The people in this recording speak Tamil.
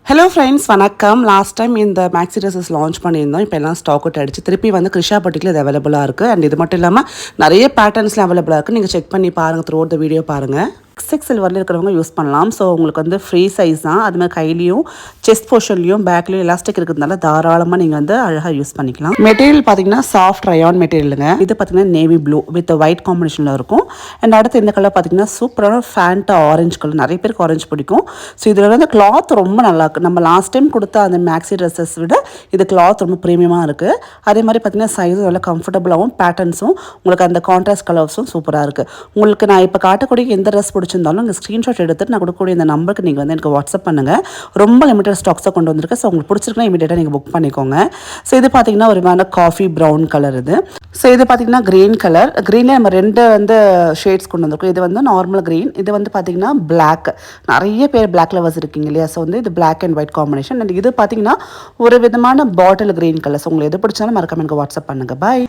ஹலோ ஃப்ரெண்ட்ஸ் வணக்கம். லாஸ்ட் டைம் இந்த மேக்ஸி ட்ரெஸ்ஸஸ் லான்ச் பண்ணியிருந்தோம். இப்போ எல்லாம் ஸ்டாக் அவுட் ஆகிடுச்சு. திருப்பி வந்து கிருஷா பட்டிக்கில் இது அவைலபிளாக இருக்குது. அண்ட் இது மட்டும் இல்லாமல் நிறைய பேட்டர்ன்ஸ்லாம் அவைலபிளாக இருக்குது. நீங்கள் செக் பண்ணி பாருங்கள், த்ரூ அவுட் த வீடியோ பாருங்கள். எக்ஸ்எக்ஸல் வரல இருக்கிறவங்க யூஸ் பண்ணலாம். ஸோ உங்களுக்கு வந்து ஃப்ரீ சைஸ் தான். அதுமாதிரி கையிலையும் செஸ்ட் போர்ஷன்லையும் பேக்லையும் எலாஸ்டிக் இருக்கிறதுனால தாராளமாக நீங்கள் வந்து அழகாக யூஸ் பண்ணிக்கலாம். மெட்டீரியல் பார்த்தீங்கன்னா சாஃப்ட் ரயான் மெட்டீரியலுங்க. இது பார்த்தீங்கன்னா நேவி ப்ளூ வித் ஒயிட் காம்பினேஷனில் இருக்கும். அண்ட் அடுத்து இந்த கலர் பார்த்தீங்கன்னா சூப்பரான ஃபேண்டா ஆரஞ்சு கலர். நிறைய பேருக்கு ஆரஞ்சு பிடிக்கும். ஸோ இதில் வந்து கிளாத் ரொம்ப நல்லாயிருக்கு. நம்ம லாஸ்ட் டைம் கொடுத்த அந்த மேக்ஸி ட்ரெஸ்ஸஸ் விட இது கிளாத் ரொம்ப ப்ரீமியமாக இருக்குது. அதே மாதிரி பார்த்தீங்கன்னா சைஸும் நல்லா கம்ஃபர்டபுளாகவும் பேட்டர்ன்ஸும் உங்களுக்கு அந்த கான்ட்ராஸ்ட் கலர்ஸும் சூப்பராக இருக்குது. உங்களுக்கு நான் இப்போ காட்டக்கூடிய எந்த ட்ரெஸ் பிடிச்சிருந்தாலும் நீங்கள் ஸ்க்ரீன்ஷாட் எடுத்துட்டு நான் கொடுக்கக்கூடிய இந்த நம்பருக்கு நீங்கள் வந்து எனக்கு வாட்ஸ்அப் பண்ணுங்கள். ரொம்ப லிமிட்டட் ஸ்டாக்ஸை கொண்டு வந்திருக்கேன். ஸோ உங்களுக்கு பிடிச்சிருக்குன்னா இமீடியட்டாக நீங்கள் புக் பண்ணிக்கோங்க. ஸோ இது பார்த்தீங்கன்னா ஒரு மாதிரி காஃபி ப்ரௌன் கலர் இது. ஸோ இது பார்த்தீங்கன்னா க்ரீன் கலர். க்ரீனில் நம்ம ரெண்டு வந்து ஷேட்ஸ் கொண்டு வந்திருக்கோம். இது வந்து நார்மல் க்ரீன், இது வந்து பார்த்தீங்கன்னா பிளாக். நிறைய பேர் பிளாக் லவர்ஸ் இருக்கீங்க இல்லையா? ஸோ வந்து இது black and white combination. And இது பார்த்தீங்கன்னா ஒரு விதமான பாட்டில் க்ரீன் கலர். ஸோ உங்களுக்கு எது பிடிச்சாலும் மறக்காம எனக்கு வாட்ஸ்அப் பண்ணுங்கள். பாய்.